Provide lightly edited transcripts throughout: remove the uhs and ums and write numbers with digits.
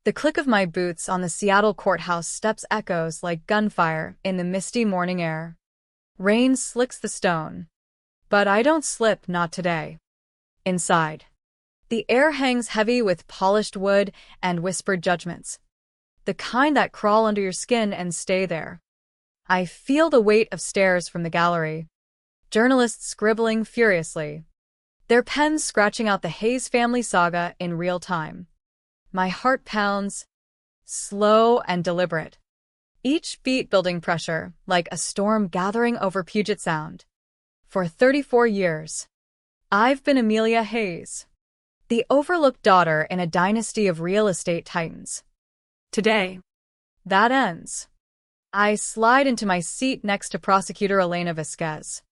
The click of my boots on the Seattle courthouse steps echoes like gunfire in the misty morning air. Rain slicks the stone. But I don't slip, not today. Inside, the air hangs heavy with polished wood and whispered judgments. The kind that crawl under your skin and stay there. I feel the weight of stares from the gallery. Journalists scribbling furiously. Their pens scratching out the Hayes family saga in real time. My heart pounds, slow and deliberate. Each beat building pressure, like a storm gathering over Puget Sound. For 34 years, I've been Amelia Hayes, the overlooked daughter in a dynasty of real estate titans. Today, that ends. I slide into my seat next to Prosecutor Elena Vasquez,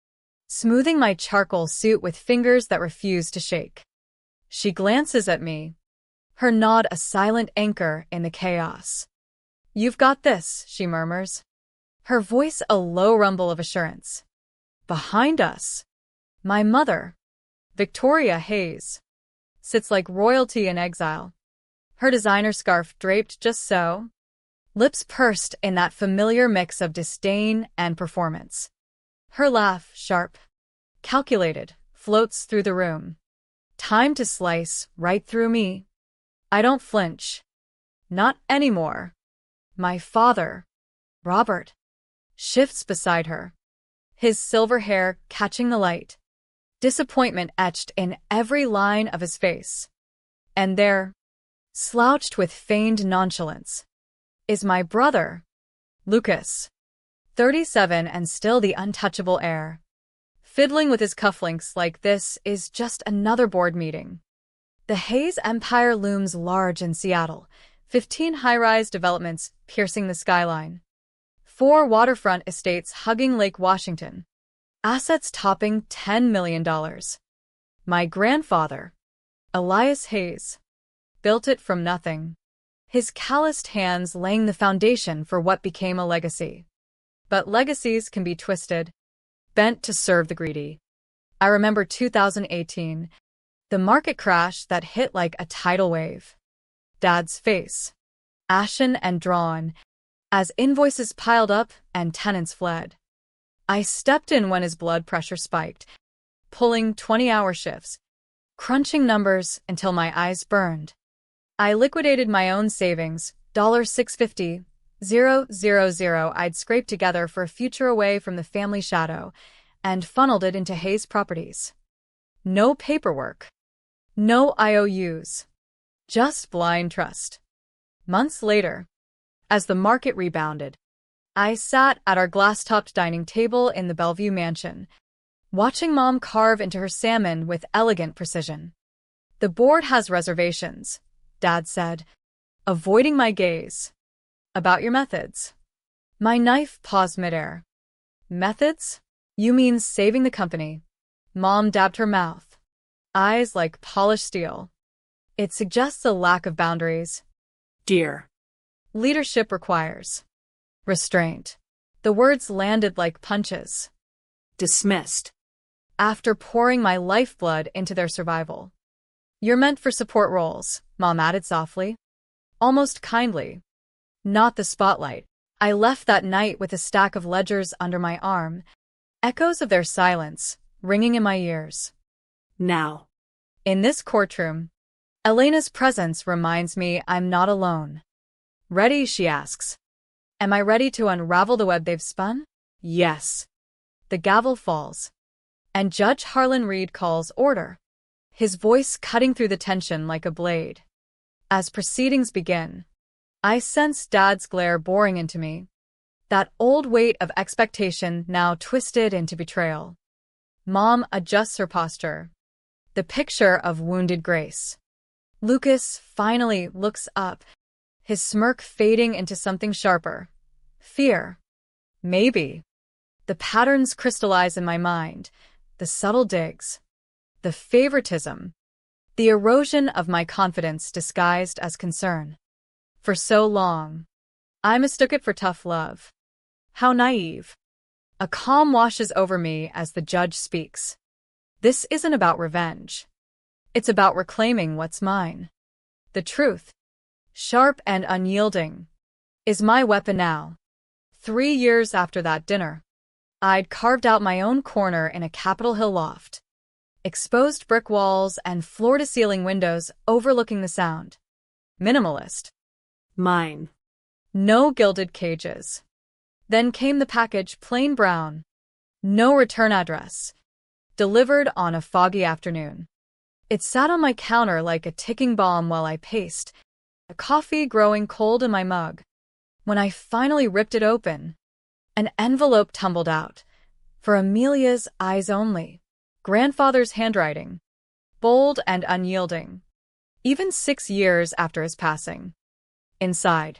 smoothing my charcoal suit with fingers that refuse to shake. She glances at me, her nod a silent anchor in the chaos. "You've got this," she murmurs, her voice a low rumble of assurance. Behind us, my mother, Victoria Hayes, sits like royalty in exile, her designer scarf draped just so, lips pursed in that familiar mix of disdain and performance. Her laugh, sharp, calculated, floats through the room. Time to slice right through me. I don't flinch. Not anymore. My father, Robert, shifts beside her, his silver hair catching the light, disappointment etched in every line of his face. And there, slouched with feigned nonchalance, is my brother, Lucas, 37 and still the untouchable heir. Fiddling with his cufflinks like this is just another board meeting. The Hayes Empire looms large in Seattle, 15 high-rise developments piercing the skyline. 4 waterfront estates hugging Lake Washington. Assets topping $10 million. My grandfather, Elias Hayes, built it from nothing, his calloused hands laying the foundation for what became a legacy. But legacies can be twisted, bent to serve the greedy. I remember 2018, the market crash that hit like a tidal wave. Dad's face, ashen and drawn, as invoices piled up and tenants fled. I stepped in when his blood pressure spiked, pulling 20-hour shifts, crunching numbers until my eyes burned. I liquidated my own savings, $650,000 I'd scraped together for a future away from the family shadow, and funneled it into Hayes Properties. No paperwork. No IOUs. Just blind trust. Months later, as the market rebounded, I sat at our glass-topped dining table in the Bellevue mansion, watching Mom carve into her salmon with elegant precision. "The board has reservations," Dad said, avoiding my gaze. "About your methods." My knife paused midair. "Methods? You mean saving the company?" Mom dabbed her mouth, eyes like polished steel. "It suggests a lack of boundaries, dear. Leadership requires restraint." The words landed like punches. "Dismissed." After pouring my lifeblood into their survival. "You're meant for support roles," Mom added softly, almost kindly. Not the spotlight. I left that night with a stack of ledgers under my arm, echoes of their silence ringing in my ears. Now, in this courtroom, Elena's presence reminds me I'm not alone. "Ready?" she asks. Am I ready to unravel the web they've spun? Yes. The gavel falls, and Judge Harlan Reed calls order, his voice cutting through the tension like a blade. As proceedings begin, I sense Dad's glare boring into me, that old weight of expectation now twisted into betrayal. Mom adjusts her posture, the picture of wounded grace. Lucas finally looks up, his smirk fading into something sharper. Fear. Maybe. The patterns crystallize in my mind, the subtle digs, the favoritism, the erosion of my confidence disguised as concern. For so long, I mistook it for tough love. How naive. A calm washes over me as the judge speaks. This isn't about revenge. It's about reclaiming what's mine. The truth. sharp and unyielding, is my weapon now. 3 years after that dinner, I'd carved out my own corner in a Capitol Hill loft. Exposed brick walls and floor-to-ceiling windows overlooking the sound. Minimalist. Mine. No gilded cages. Then came the package, plain brown. No return address. Delivered on a foggy afternoon. It sat on my counter like a ticking bomb while I paced, a coffee growing cold in my mug. When I finally ripped it open, an envelope tumbled out. For Amelia's eyes only. Grandfather's handwriting. Bold and unyielding. Even 6 years after his passing. Inside,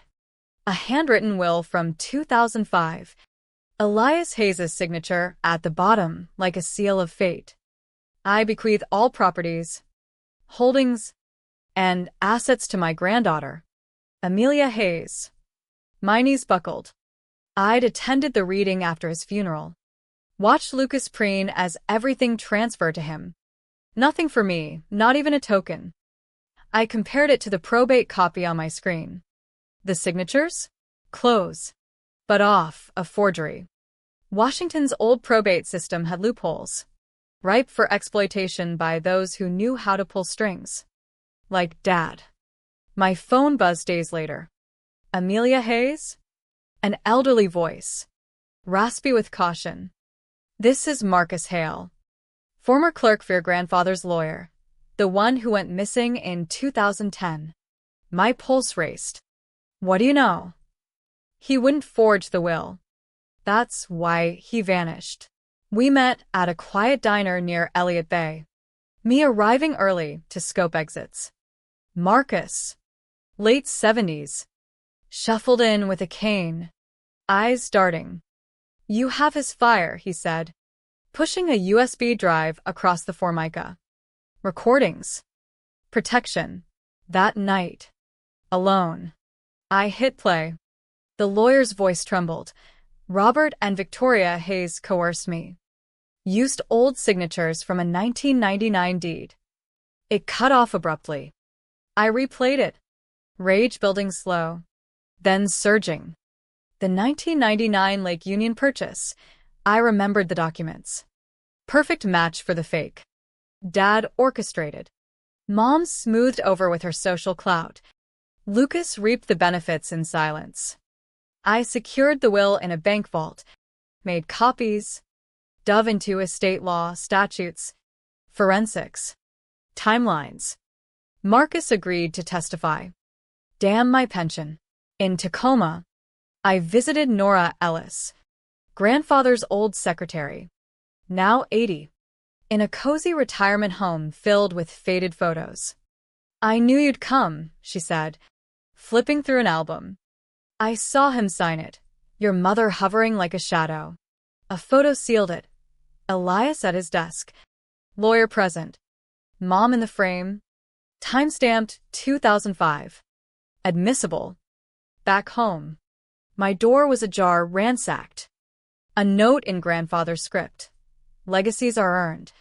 a handwritten will from 2005. Elias Hayes' signature at the bottom, like a seal of fate. I bequeath all properties, holdings, and assets to my granddaughter, Amelia Hayes. My knees buckled. I'd attended the reading after his funeral. Watched Lucas preen as everything transferred to him. Nothing for me, not even a token. I compared it to the probate copy on my screen. The signatures? Close. But off, a forgery. Washington's old probate system had loopholes, ripe for exploitation by those who knew how to pull strings. Like Dad. My phone buzzed days later. Amelia Hayes? An elderly voice. Raspy with caution. This is Marcus Hale. Former clerk for your grandfather's lawyer. The one who went missing in 2010. My pulse raced. What do you know? He wouldn't forge the will. That's why he vanished. We met at a quiet diner near Elliott Bay. Me arriving early to scope exits. Marcus, late 70s, shuffled in with a cane, eyes darting. You have his fire, he said, pushing a USB drive across the Formica. Recordings. Protection. That night. Alone. I hit play. The lawyer's voice trembled. Robert and Victoria Hayes coerced me. Used old signatures from a 1999 deed. It cut off abruptly. I replayed it. Rage building slow. Then surging. The 1999 Lake Union purchase. I remembered the documents. Perfect match for the fake. Dad orchestrated. Mom smoothed over with her social clout. Lucas reaped the benefits in silence. I secured the will in a bank vault, made copies, dove into estate law, statutes, forensics, timelines. Marcus agreed to testify. Damn my pension. In Tacoma, I visited Nora Ellis, grandfather's old secretary, now 80, in a cozy retirement home filled with faded photos. I knew you'd come, she said, flipping through an album. I saw him sign it, your mother hovering like a shadow. A photo sealed it. Elias at his desk. Lawyer present. Mom in the frame. Time-stamped 2005. Admissible. Back home. My door was ajar, ransacked. A note in grandfather's script. Legacies are earned,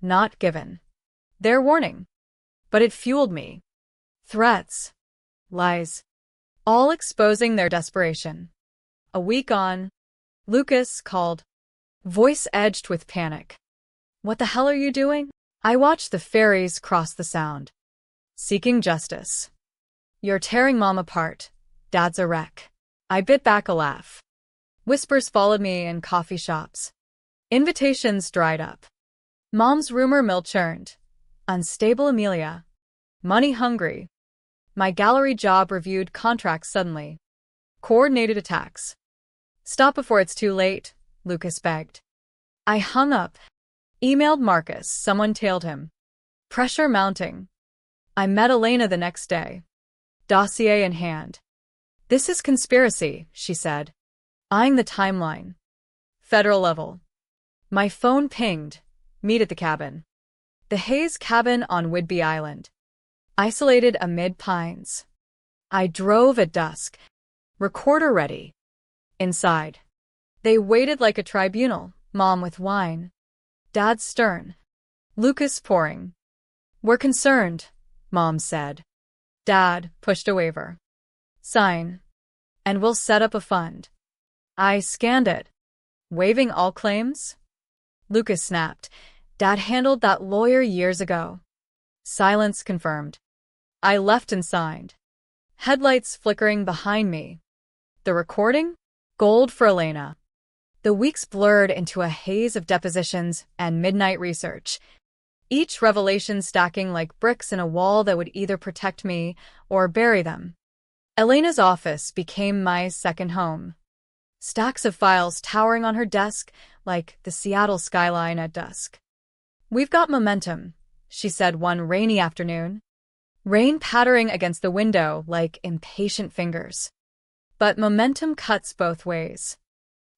not given. Their warning. But it fueled me. Threats. Lies. All exposing their desperation. A week on, Lucas called. Voice edged with panic. What the hell are you doing? I watched the ferries cross the sound. Seeking justice. You're tearing Mom apart. Dad's a wreck. I bit back a laugh. Whispers followed me in coffee shops. Invitations dried up. Mom's rumor mill churned. Unstable Amelia. Money hungry. My gallery job reviewed contracts suddenly. Coordinated attacks. Stop before it's too late, Lucas begged. I hung up. Emailed Marcus, someone tailed him. Pressure mounting. I met Elena the next day. Dossier in hand. This is conspiracy, she said, eyeing the timeline. Federal level. My phone pinged. Meet at the cabin. The Hayes cabin on Whidbey Island. Isolated amid pines. I drove at dusk. Recorder ready. Inside. They waited like a tribunal, Mom with wine. Dad stern. Lucas pouring. We're concerned, Mom said. Dad pushed a waiver. Sign. And we'll set up a fund. I scanned it. Waiving all claims? Lucas snapped. Dad handled that lawyer years ago. Silence confirmed. I left and signed. Headlights flickering behind me. The recording? Gold for Elena. The weeks blurred into a haze of depositions and midnight research, each revelation stacking like bricks in a wall that would either protect me or bury them. Elena's office became my second home. Stacks of files towering on her desk like the Seattle skyline at dusk. We've got momentum, she said one rainy afternoon. Rain pattering against the window like impatient fingers. But momentum cuts both ways.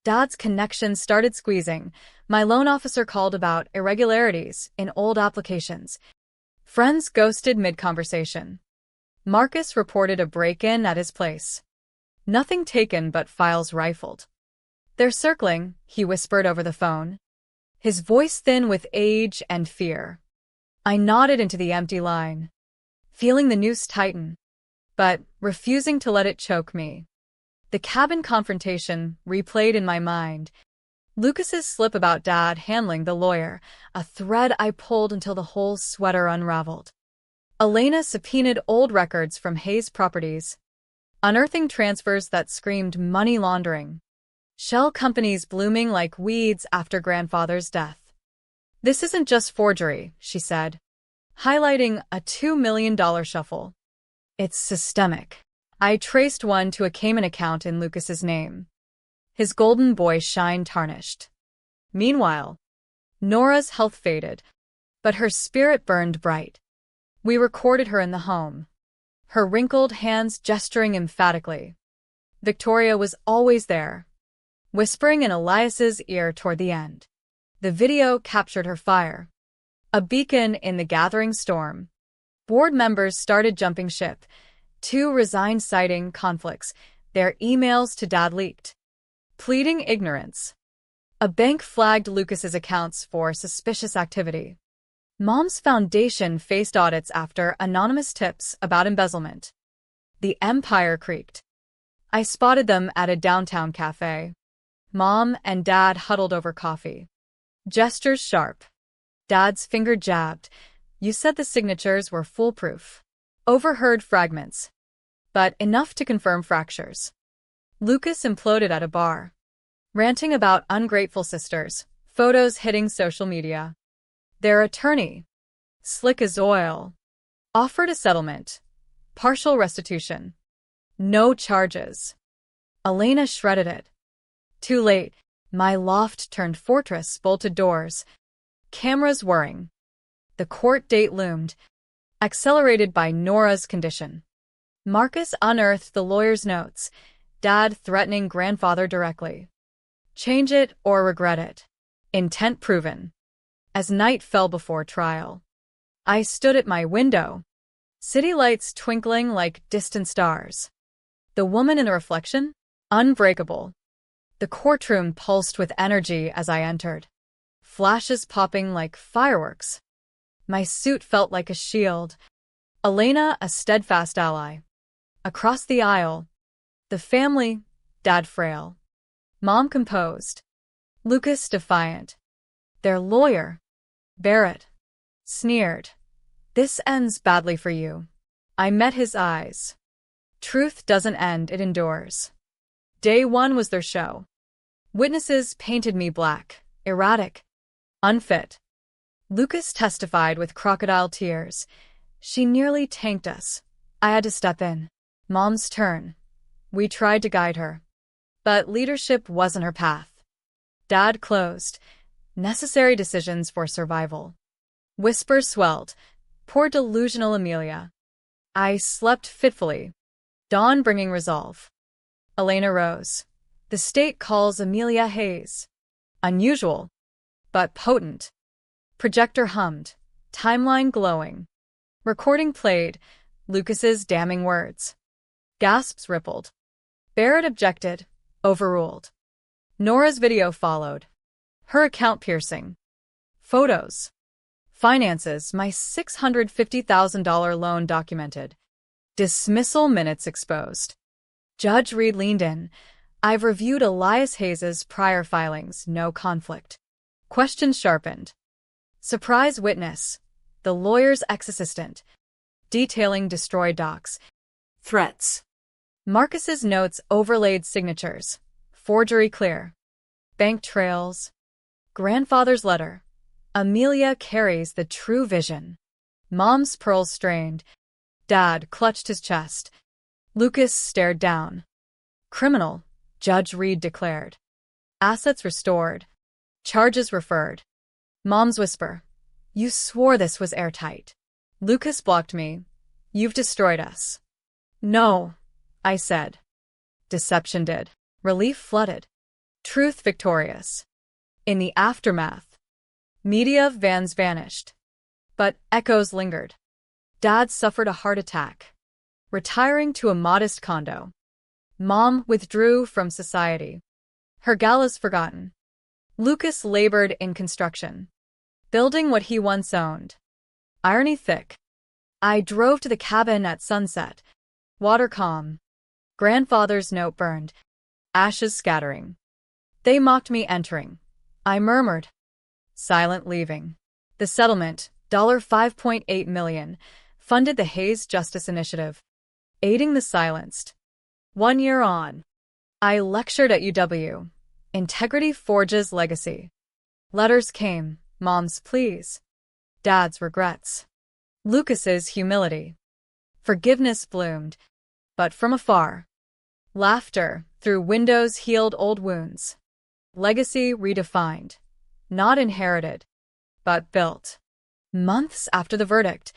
Dad's connections started squeezing. My loan officer called about irregularities in old applications. Friends ghosted mid-conversation. Marcus reported a break-in at his place. Nothing taken but files rifled. They're circling, he whispered over the phone, his voice thin with age and fear. I nodded into the empty line, feeling the noose tighten, but refusing to let it choke me. The cabin confrontation replayed in my mind. Lucas's slip about Dad handling the lawyer, a thread I pulled until the whole sweater unraveled. Elena subpoenaed old records from Hayes Properties, unearthing transfers that screamed money laundering. Shell companies blooming like weeds after grandfather's death. This isn't just forgery, she said, highlighting a $2 million shuffle. It's systemic. I traced one to a Cayman account in Lucas's name. His golden boy shine tarnished. Meanwhile, Nora's health faded, but her spirit burned bright. We recorded her in the home, her wrinkled hands gesturing emphatically. Victoria was always there, whispering in Elias's ear toward the end. The video captured her fire, a beacon in the gathering storm. Board members started jumping ship. 2 resigned citing conflicts. Their emails to Dad leaked, pleading ignorance. A bank flagged Lucas's accounts for suspicious activity. Mom's foundation faced audits after anonymous tips about embezzlement. The empire creaked. I spotted them at a downtown cafe. Mom and Dad huddled over coffee. Gestures sharp. Dad's finger jabbed. You said the signatures were foolproof. Overheard fragments, but enough to confirm fractures. Lucas imploded at a bar, ranting about ungrateful sisters, photos hitting social media. Their attorney, slick as oil, offered a settlement, partial restitution, no charges. Elena shredded it. Too late, my loft turned fortress, bolted doors, cameras whirring. The court date loomed, accelerated by Nora's condition. Marcus unearthed the lawyer's notes, Dad threatening grandfather directly. Change it or regret it. Intent proven. As night fell before trial, I stood at my window, city lights twinkling like distant stars. The woman in the reflection? Unbreakable. The courtroom pulsed with energy as I entered, flashes popping like fireworks. My suit felt like a shield. Elena, a steadfast ally. Across the aisle, the family, Dad frail. Mom composed. Lucas defiant. Their lawyer, Barrett, sneered. This ends badly for you. I met his eyes. Truth doesn't end, it endures. Day 1 was their show. Witnesses painted me black, erratic, unfit. Lucas testified with crocodile tears. She nearly tanked us. I had to step in. Mom's turn. We tried to guide her, but leadership wasn't her path. Dad closed. Necessary decisions for survival. Whispers swelled. Poor delusional Amelia. I slept fitfully. Dawn bringing resolve. Elena rose. The state calls Amelia Hayes. Unusual, but potent. Projector hummed. Timeline glowing. Recording played. Lucas's damning words. Gasps rippled. Barrett objected. Overruled. Nora's video followed. Her account piercing. Photos. Finances, my $650,000 loan documented. Dismissal minutes exposed. Judge Reed leaned in. I've reviewed Elias Hayes's prior filings, no conflict. Questions sharpened. Surprise witness. The lawyer's ex-assistant. Detailing destroyed docs. Threats. Marcus's notes overlaid signatures. Forgery clear. Bank trails. Grandfather's letter. Amelia carries the true vision. Mom's pearls strained. Dad clutched his chest. Lucas stared down. Criminal, Judge Reed declared. Assets restored. Charges referred. Mom's whisper. You swore this was airtight. Lucas blocked me. You've destroyed us. No, I said. Deception did. Relief flooded. Truth victorious. In the aftermath, media vans vanished. But echoes lingered. Dad suffered a heart attack, retiring to a modest condo. Mom withdrew from society. Her galas forgotten. Lucas labored in construction, building what he once owned. Irony thick. I drove to the cabin at sunset. Water calm. Grandfather's note burned. Ashes scattering. They mocked me entering. I murmured. Silent leaving. The settlement, $5.8 million, funded the Hayes Justice Initiative, aiding the silenced. 1 year on, I lectured at UW. Integrity forges legacy. Letters came, Mom's pleas, Dad's regrets, Lucas's humility. Forgiveness bloomed, but from afar. Laughter through windows healed old wounds. Legacy redefined, not inherited, but built. Months after the verdict,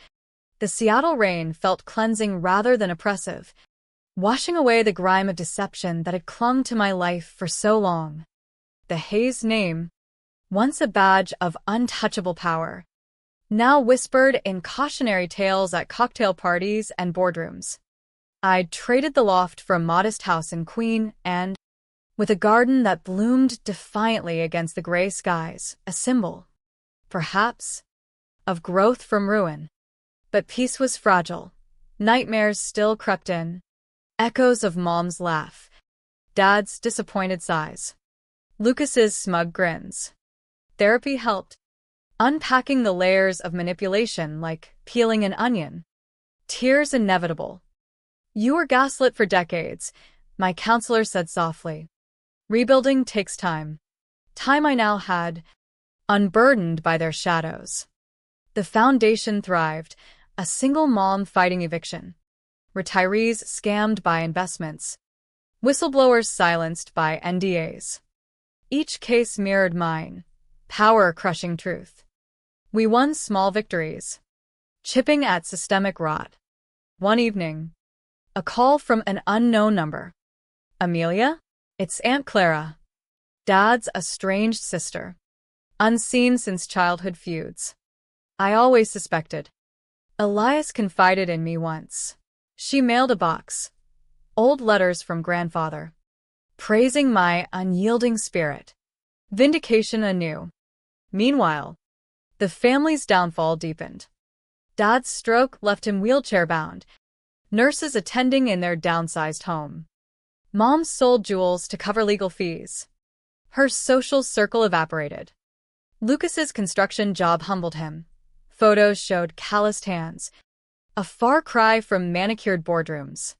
the Seattle rain felt cleansing rather than oppressive, washing away the grime of deception that had clung to my life for so long. The Hayes name, once a badge of untouchable power, now whispered in cautionary tales at cocktail parties and boardrooms. I'd traded the loft for a modest house in Queen and, with a garden that bloomed defiantly against the gray skies, a symbol, perhaps, of growth from ruin. But peace was fragile. Nightmares still crept in. Echoes of Mom's laugh. Dad's disappointed sighs. Lucas's smug grins. Therapy helped. Unpacking the layers of manipulation like peeling an onion. Tears inevitable. You were gaslit for decades, my counselor said softly. Rebuilding takes time. Time I now had, unburdened by their shadows. The foundation thrived, a single mom fighting eviction. Retirees scammed by investments. Whistleblowers silenced by NDAs. Each case mirrored mine, power-crushing truth. We won small victories, chipping at systemic rot. One evening, a call from an unknown number. Amelia? It's Aunt Clara. Dad's estranged sister. Unseen since childhood feuds. I always suspected. Elias confided in me once. She mailed a box. Old letters from grandfather. Praising my unyielding spirit. Vindication anew. Meanwhile, the family's downfall deepened. Dad's stroke left him wheelchair-bound. Nurses attending in their downsized home. Mom sold jewels to cover legal fees. Her social circle evaporated. Lucas's construction job humbled him. Photos showed calloused hands. A far cry from manicured boardrooms.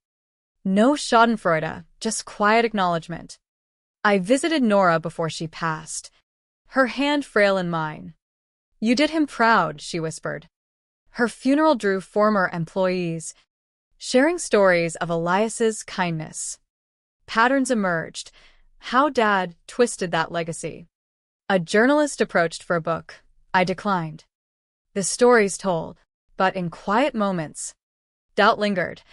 No schadenfreude, just quiet acknowledgement. I visited Nora before she passed. Her hand frail in mine. You did him proud, she whispered. Her funeral drew former employees, sharing stories of Elias's kindness. Patterns emerged. How Dad twisted that legacy. A journalist approached for a book. I declined. The stories told, but in quiet moments. Doubt lingered.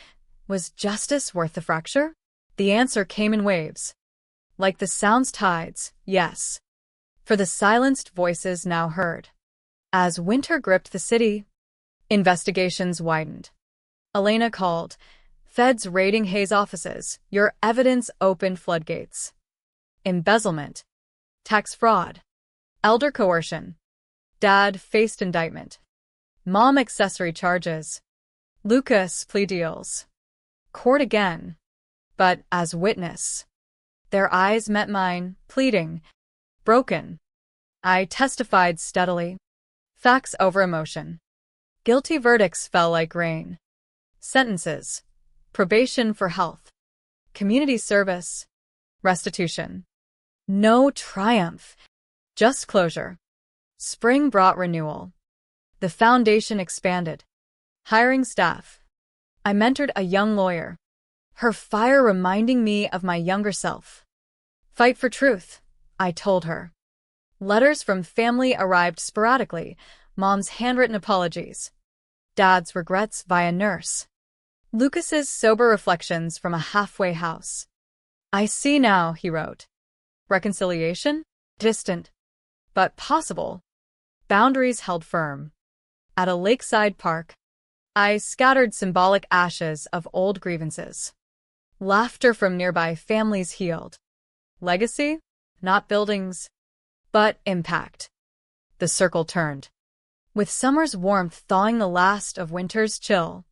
Was justice worth the fracture? The answer came in waves. Like the sound's tides, yes. For the silenced voices now heard. As winter gripped the city, investigations widened. Elena called. Feds raiding Hayes offices. Your evidence opened floodgates. Embezzlement. Tax fraud. Elder coercion. Dad faced indictment. Mom accessory charges. Lucas plea deals. Court again, but as witness. Their eyes met mine, pleading, broken. I testified steadily. Facts over emotion. Guilty verdicts fell like rain. Sentences. Probation for health. Community service. Restitution. No triumph. Just closure. Spring brought renewal. The foundation expanded. Hiring staff. I mentored a young lawyer. Her fire reminding me of my younger self. Fight for truth, I told her. Letters from family arrived sporadically, Mom's handwritten apologies. Dad's regrets via nurse. Lucas's sober reflections from a halfway house. I see now, he wrote. Reconciliation? Distant. But possible. Boundaries held firm. At a lakeside park, I scattered symbolic ashes of old grievances. Laughter from nearby families healed. Legacy? Not buildings, but impact. The circle turned. With summer's warmth thawing the last of winter's chill,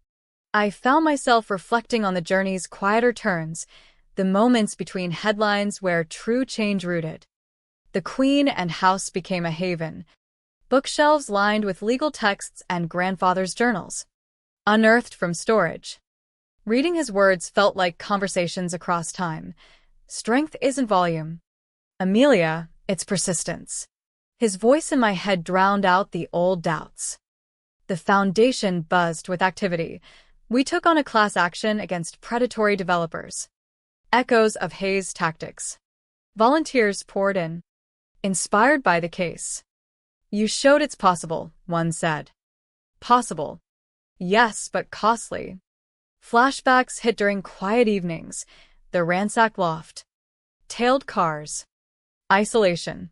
I found myself reflecting on the journey's quieter turns, the moments between headlines where true change rooted. The Queen and House became a haven, bookshelves lined with legal texts and grandfather's journals, unearthed from storage. Reading his words felt like conversations across time. Strength isn't volume. Amelia, it's persistence. His voice in my head drowned out the old doubts. The foundation buzzed with activity. We took on a class action against predatory developers. Echoes of Hayes' tactics. Volunteers poured in, inspired by the case. You showed it's possible, one said. Possible. Yes, but costly. Flashbacks hit during quiet evenings, the ransacked loft. Tailed cars. Isolation.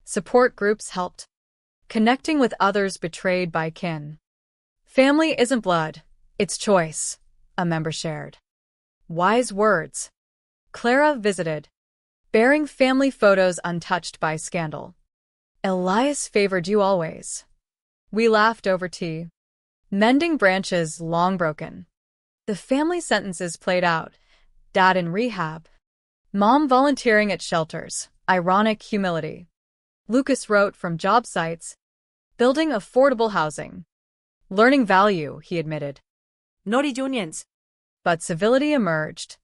Support groups helped. Connecting with others betrayed by kin. Family isn't blood, it's choice, a member shared. Wise words. Clara visited, bearing family photos untouched by scandal. Elias favored you always. We laughed over tea, mending branches long broken. The family sentences played out. Dad in rehab. Mom volunteering at shelters. Ironic humility. Lucas wrote from job sites. Building affordable housing. Learning value, he admitted. Naughty unions. But civility emerged.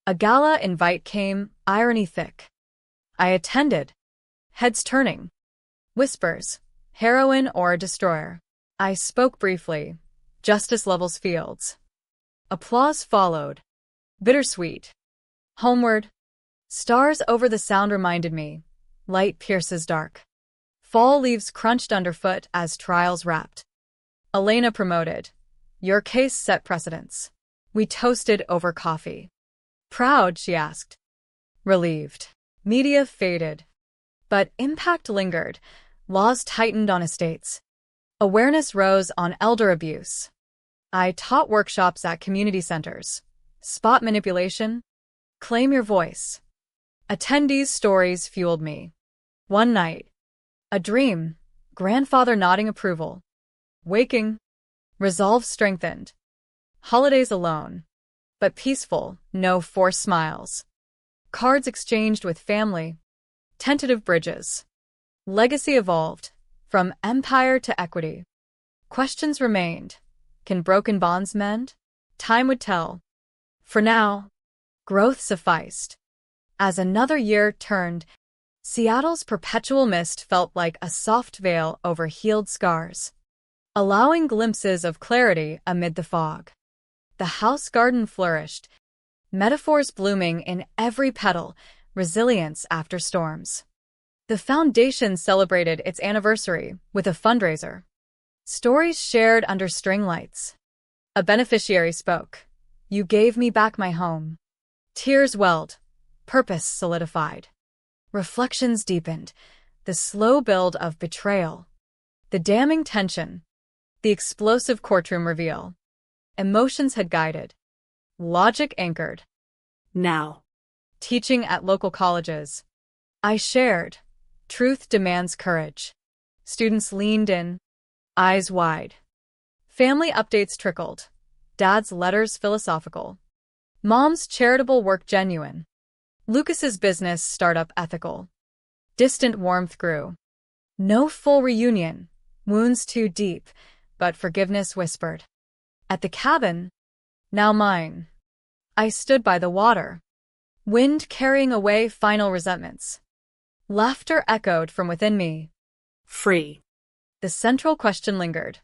A gala invite came, irony thick. I attended. Heads turning. Whispers. Heroine or destroyer. I spoke briefly. Justice levels fields. Applause followed. Bittersweet. Homeward. Stars over the sound reminded me. Light pierces dark. Fall leaves crunched underfoot as trials wrapped. Elena promoted. Your case set precedents. We toasted over coffee. Proud, she asked. Relieved. Media faded. But impact lingered. Laws tightened on estates. Awareness rose on elder abuse. I taught workshops at community centers. Spot manipulation. Claim your voice. Attendees' stories fueled me. One night. A dream. Grandfather nodding approval. Waking. Resolve strengthened. Holidays alone. But peaceful, no forced smiles. Cards exchanged with family. Tentative bridges. Legacy evolved. From empire to equity. Questions remained. Can broken bonds mend? Time would tell. For now, growth sufficed. As another year turned, Seattle's perpetual mist felt like a soft veil over healed scars, allowing glimpses of clarity amid the fog. The house garden flourished, metaphors blooming in every petal, resilience after storms. The foundation celebrated its anniversary with a fundraiser. Stories shared under string lights. A beneficiary spoke. You gave me back my home. Tears welled. Purpose solidified. Reflections deepened. The slow build of betrayal. The damning tension. The explosive courtroom reveal. Emotions had guided. Logic anchored. Now. Teaching at local colleges. I shared. Truth demands courage. Students leaned in, eyes wide. Family updates trickled. Dad's letters philosophical. Mom's charitable work genuine. Lucas's business startup ethical. Distant warmth grew. No full reunion, wounds too deep, but forgiveness whispered. At the cabin, now mine. I stood by the water. Wind carrying away final resentments. Laughter echoed from within me. Free. The central question lingered.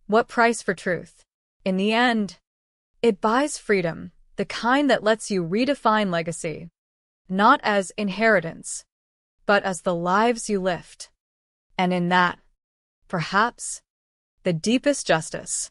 What price for truth? In the end, it buys freedom, the kind that lets you redefine legacy. Not as inheritance, but as the lives you lift. And in that, perhaps, the deepest justice.